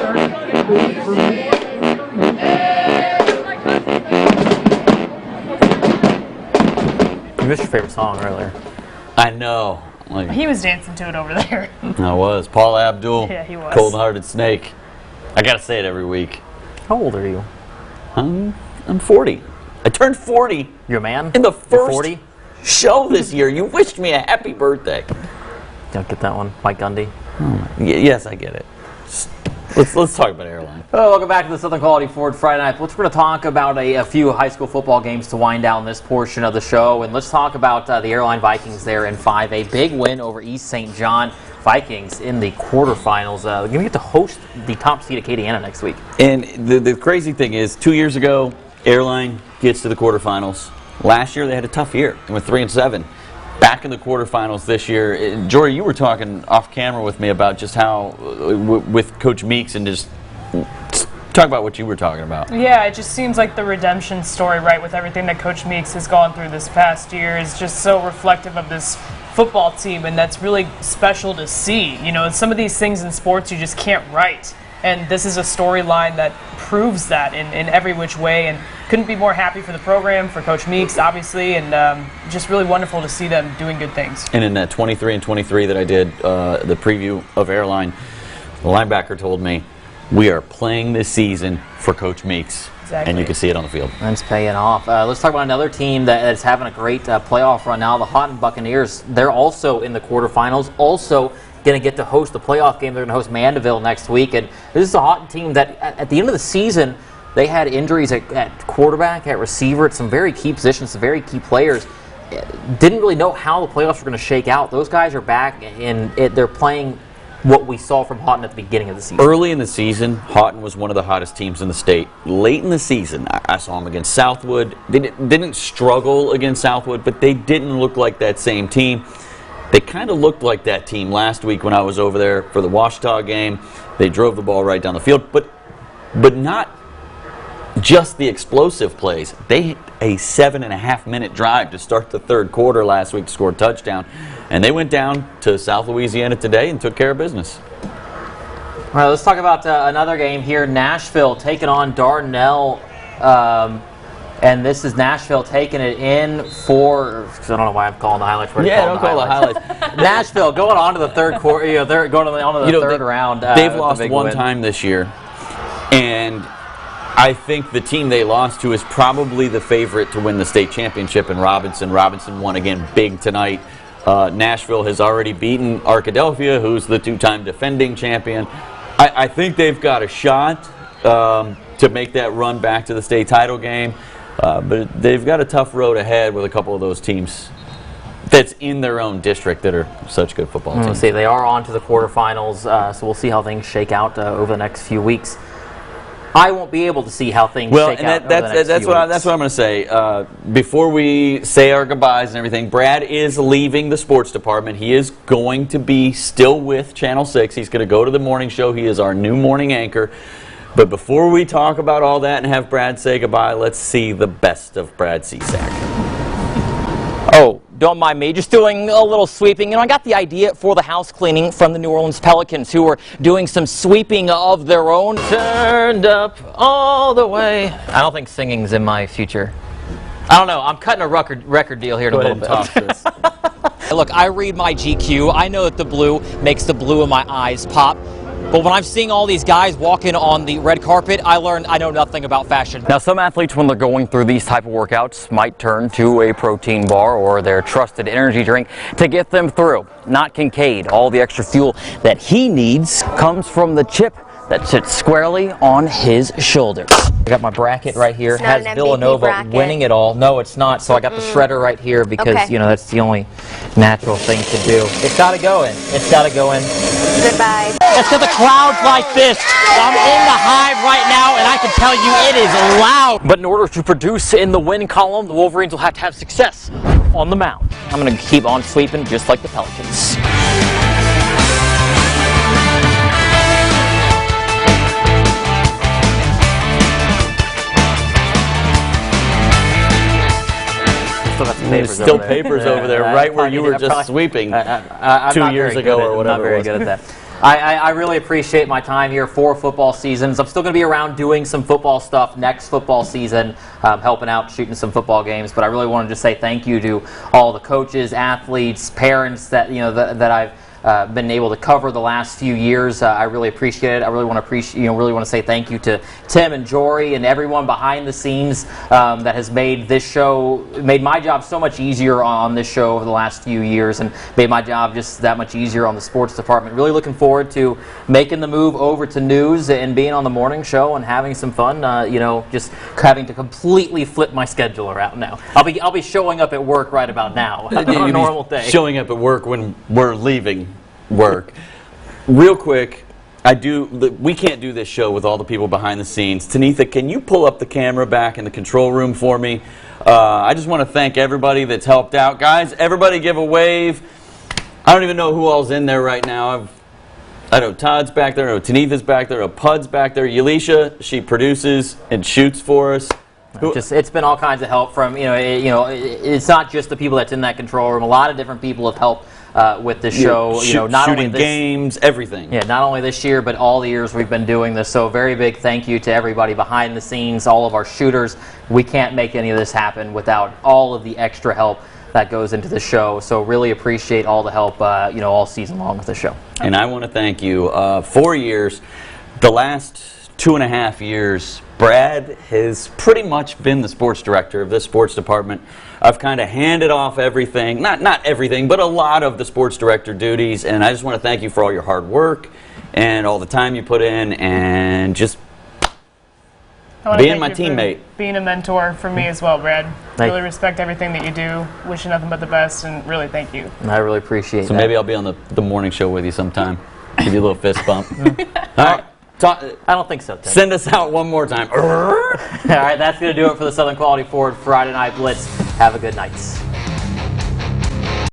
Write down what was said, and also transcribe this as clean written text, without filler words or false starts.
You missed your favorite song earlier. I know. Like, he was dancing to it over there. I was. Paul Abdul. Yeah, he was. Cold-Hearted Snake. I gotta say it every week. How old are you? I'm 40. I turned 40. You're a man? In the You're first 40? show this year. You wished me a happy birthday. Don't get that one. Mike Gundy. Yes, I get it. Let's talk about Airline. Oh, welcome back to the Southern Quality Ford Friday Night. Let's going to talk about a few high school football games to wind down this portion of the show. And let's talk about the Airline Vikings there in 5A. Big win over East St. John Vikings in the quarterfinals. We're going to get to host the top seed Acadiana next week. And the crazy thing is, 2 years ago, Airline gets to the quarterfinals. Last year, they had a tough year. They went 3-7. Back in the quarterfinals this year. Jory, you were talking off camera with me about just how, with Coach Meeks, and just talk about what you were talking about. Yeah, it just seems like the redemption story, right, with everything that Coach Meeks has gone through this past year is just so reflective of this football team, and that's really special to see. You know, some of these things in sports you just can't write. And this is a storyline that proves that in every which way, and couldn't be more happy for the program, for Coach Meeks, obviously, and just really wonderful to see them doing good things. And in that 23 and 23 that I did, the preview of Airline, the linebacker told me, we are playing this season for Coach Meeks. Exactly. And you can see it on the field. That's paying off. Let's talk about another team that's having a great playoff run now, the Houghton Buccaneers. They're also in the quarterfinals, also going to get to host the playoff game. They're going to host Mandeville next week. And this is a Houghton team that at the end of the season, they had injuries at quarterback, at receiver, at some very key positions, some very key players. Didn't really know how the playoffs were going to shake out. Those guys are back, and they're playing what we saw from Houghton at the beginning of the season. Early in the season, Houghton was one of the hottest teams in the state. Late in the season, I saw them against Southwood. They didn't struggle against Southwood, but they didn't look like that same team. They kind of looked like that team last week when I was over there for the Washita game. They drove the ball right down the field, but not just the explosive plays. They hit a 7.5-minute drive to start the third quarter last week to score a touchdown. And they went down to South Louisiana today and took care of business. All right, let's talk about another game here. Nashville taking on Darnell. And this is Nashville taking it in for, I don't know why I'm calling the highlights. Yeah, don't call the highlights. Nashville going on to the third quarter. They're going on to the third round. They've lost one time this year. And I think the team they lost to is probably the favorite to win the state championship in Robinson. Robinson won again big tonight. Nashville has already beaten Arkadelphia, who's the two-time defending champion. I think they've got a shot to make that run back to the state title game. But they've got a tough road ahead with a couple of those teams that's in their own district that are such good football teams. See, they are on to the quarterfinals, so we'll see how things shake out over the next few weeks. I won't be able to see how things shake out over the next few weeks. That's what I'm going to say. Before we say our goodbyes and everything, Brad is leaving the sports department. He is going to be still with Channel 6. He's going to go to the morning show. He is our new morning anchor. But before we talk about all that and have Brad say goodbye, let's see the best of Brad Cisak. Oh, don't mind me, just doing a little sweeping. You know, I got the idea for the house cleaning from the New Orleans Pelicans, who were doing some sweeping of their own. Turned up all the way. I don't think singing's in my future. I don't know. I'm cutting a record deal here in a little bit. Look, I read my GQ. I know that the blue makes the blue in my eyes pop. But when I'm seeing all these guys walking on the red carpet, I learned I know nothing about fashion. Now, some athletes, when they're going through these type of workouts, might turn to a protein bar or their trusted energy drink to get them through. Not Kincaid. All the extra fuel that he needs comes from the chip that sits squarely on his shoulder. I got my bracket right here. It has Villanova winning it all. No, it's not. So I got the shredder right here because, you know, that's the only natural thing to do. It's got to go in. It's got to go in. Goodbye. It's got the crowds like this. I'm in the hive right now, and I can tell you it is loud. But in order to produce in the win column, the Wolverines will have to have success on the mound. I'm going to keep on sweeping just like the Pelicans. There's still papers over there, right where you were just sweeping 2 years ago or whatever. I'm not very good at that. I really appreciate my time here. 4 football seasons. I'm still going to be around doing some football stuff next football season, helping out, shooting some football games. But I really wanted to say thank you to all the coaches, athletes, parents that that I've been able to cover the last few years. I really appreciate it. I really want to say thank you to Tim and Jory and everyone behind the scenes that has made my job so much easier on this show over the last few years, and made my job just that much easier on the sports department. Really looking forward to making the move over to news and being on the morning show and having some fun. Just having to completely flip my schedule around now. I'll be showing up at work right about now on a normal day. Showing up at work when we're leaving work. Real quick, we can't do this show with all the people behind the scenes. Tanitha, can you pull up the camera back in the control room for me? I just want to thank everybody that's helped out. Guys, everybody give a wave. I don't even know who all's in there right now. I know Todd's back there, I know Tanitha's back there, I know Pud's back there. Yalisha, she produces and shoots for us. It's been all kinds of help from, it's not just the people that's in that control room. A lot of different people have helped with this show, not shooting only games, everything. Yeah, not only this year, but all the years we've been doing this. So a very big thank you to everybody behind the scenes, all of our shooters. We can't make any of this happen without all of the extra help that goes into the show. So really appreciate all the help, all season long with the show. And I want to thank you. 4 years, the last 2.5 years, Brad has pretty much been the sports director of this sports department. I've kind of handed off everything, not everything, but a lot of the sports director duties, and I just want to thank you for all your hard work and all the time you put in, and just being my teammate. Being a mentor for me as well, Brad. Really respect everything that you do. Wish you nothing but the best, and really thank you. I really appreciate that. So maybe I'll be on the morning show with you sometime. Give you a little fist bump. All right. I don't think so, Ted. Send us out one more time. All right, that's going to do it for the Southern Quality Ford Friday Night Blitz. Have a good night.